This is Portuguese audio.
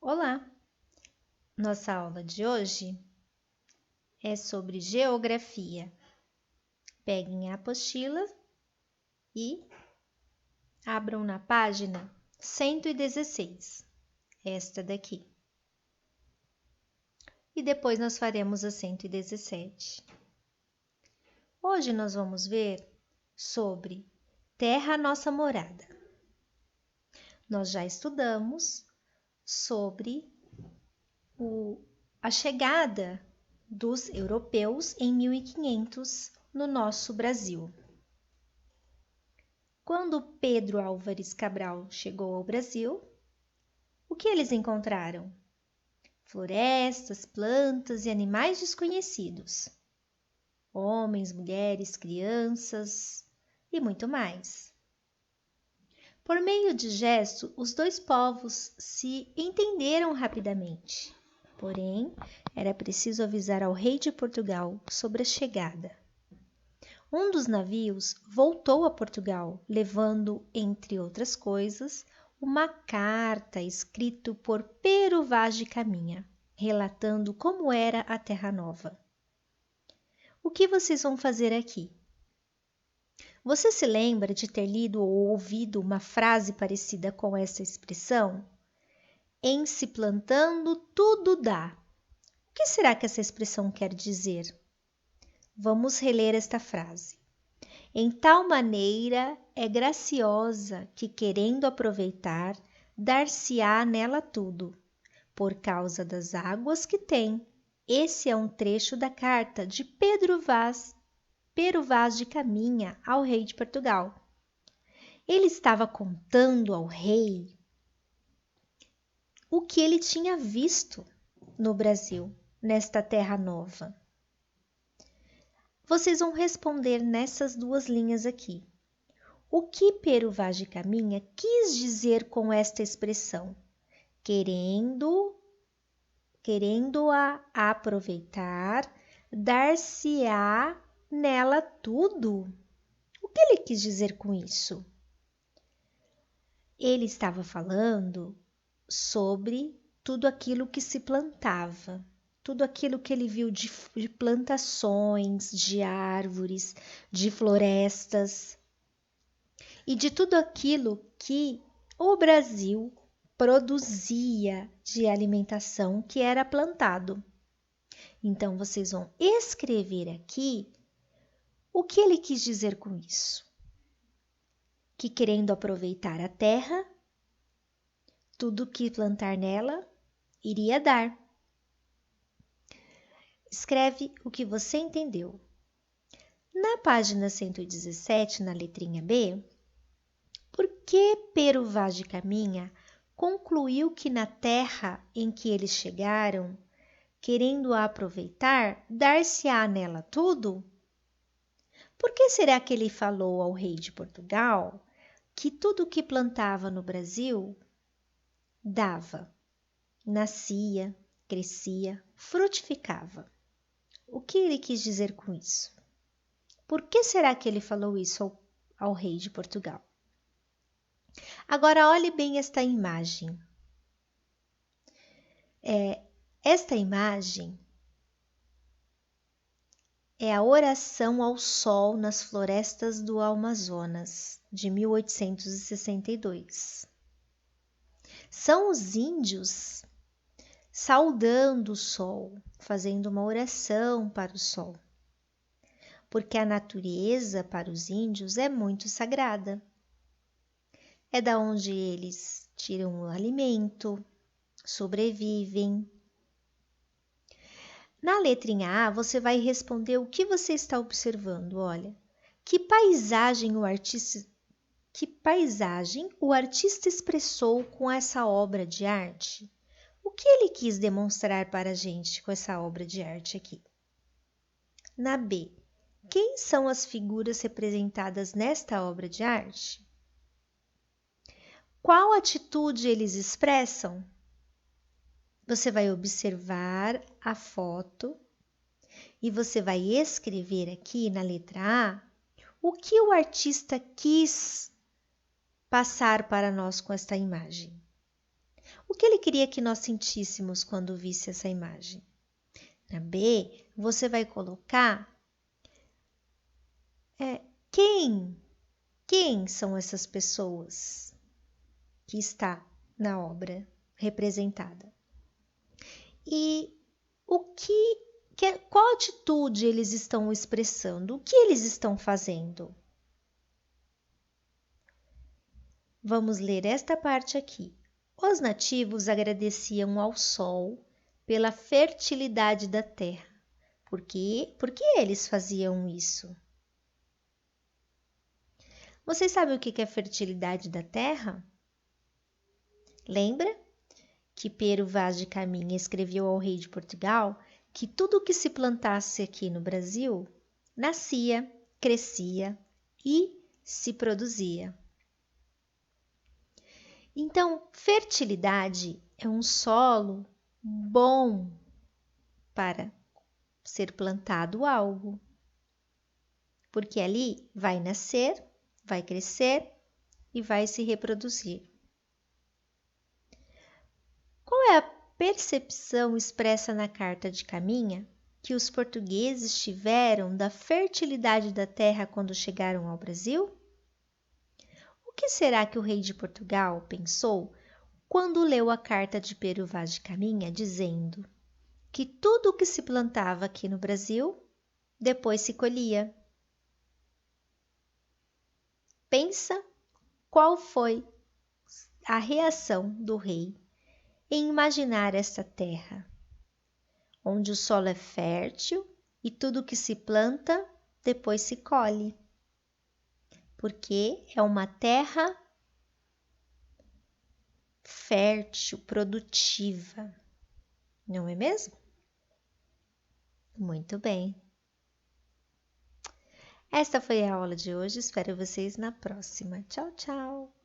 Olá! Nossa aula de hoje é sobre geografia. Peguem a apostila e abram na página 116, esta daqui. E depois nós faremos a 117. Hoje nós vamos ver sobre terra nossa morada. Nós já estudamos sobre a chegada dos europeus em 1500 no nosso Brasil. Quando Pedro Álvares Cabral chegou ao Brasil, o que eles encontraram? Florestas, plantas e animais desconhecidos. Homens, mulheres, crianças e muito mais. Por meio de gesto, os dois povos se entenderam rapidamente. Porém, era preciso avisar ao rei de Portugal sobre a chegada. Um dos navios voltou a Portugal, levando, entre outras coisas, uma carta escrita por Pero Vaz de Caminha, relatando como era a Terra Nova. O que vocês vão fazer aqui? Você se lembra de ter lido ou ouvido uma frase parecida com essa expressão? Em se plantando, tudo dá. O que será que essa expressão quer dizer? Vamos reler esta frase. Em tal maneira é graciosa que, querendo aproveitar, dar-se-á nela tudo, por causa das águas que tem. Esse é um trecho da carta de Pero Vaz de Caminha ao rei de Portugal. Ele estava contando ao rei o que ele tinha visto no Brasil, nesta terra nova. Vocês vão responder nessas duas linhas aqui. O que Pero Vaz de Caminha quis dizer com esta expressão? Querendo-a aproveitar, dar-se-á nela tudo. O que ele quis dizer com isso? Ele estava falando sobre tudo aquilo que se plantava, tudo aquilo que ele viu de plantações, de árvores, de florestas e de tudo aquilo que o Brasil produzia de alimentação que era plantado. Então, vocês vão escrever aqui o que ele quis dizer com isso. Que querendo aproveitar a terra, tudo que plantar nela iria dar. Escreve o que você entendeu. Na página 117, na letrinha B, por que Pero Vaz de Caminha concluiu que na terra em que eles chegaram, querendo a aproveitar, dar-se-á nela tudo? Por que será que ele falou ao rei de Portugal que tudo que plantava no Brasil dava, nascia, crescia, frutificava? O que ele quis dizer com isso? Por que será que ele falou isso ao rei de Portugal? Agora, olhe bem esta imagem. Esta imagem é a oração ao sol nas florestas do Amazonas, de 1862. São os índios saudando o sol, fazendo uma oração para o sol, porque a natureza para os índios é muito sagrada. É da onde eles tiram o alimento, sobrevivem. Na letrinha A, você vai responder o que você está observando. Olha, que paisagem o artista expressou com essa obra de arte? O que ele quis demonstrar para a gente com essa obra de arte aqui? Na B, quem são as figuras representadas nesta obra de arte? Qual atitude eles expressam? Você vai observar a foto e você vai escrever aqui na letra A o que o artista quis passar para nós com esta imagem. O que ele queria que nós sentíssemos quando visse essa imagem? Na B, você vai colocar quem são essas pessoas que está na obra representada? E qual atitude eles estão expressando? O que eles estão fazendo? Vamos ler esta parte aqui. Os nativos agradeciam ao sol pela fertilidade da terra. Por que eles faziam isso? Vocês sabem o que é fertilidade da terra? Lembra que Pero Vaz de Caminha escreveu ao rei de Portugal que tudo que se plantasse aqui no Brasil nascia, crescia e se produzia. Então, fertilidade é um solo bom para ser plantado algo, porque ali vai nascer, vai crescer e vai se reproduzir. Qual é a percepção expressa na Carta de Caminha que os portugueses tiveram da fertilidade da terra quando chegaram ao Brasil? O que será que o rei de Portugal pensou quando leu a carta de Pero Vaz de Caminha dizendo que tudo o que se plantava aqui no Brasil depois se colhia? Pensa qual foi a reação do rei em imaginar esta terra, onde o solo é fértil e tudo que se planta depois se colhe, porque é uma terra fértil, produtiva, não é mesmo? Muito bem. Esta foi a aula de hoje, espero vocês na próxima. Tchau, tchau!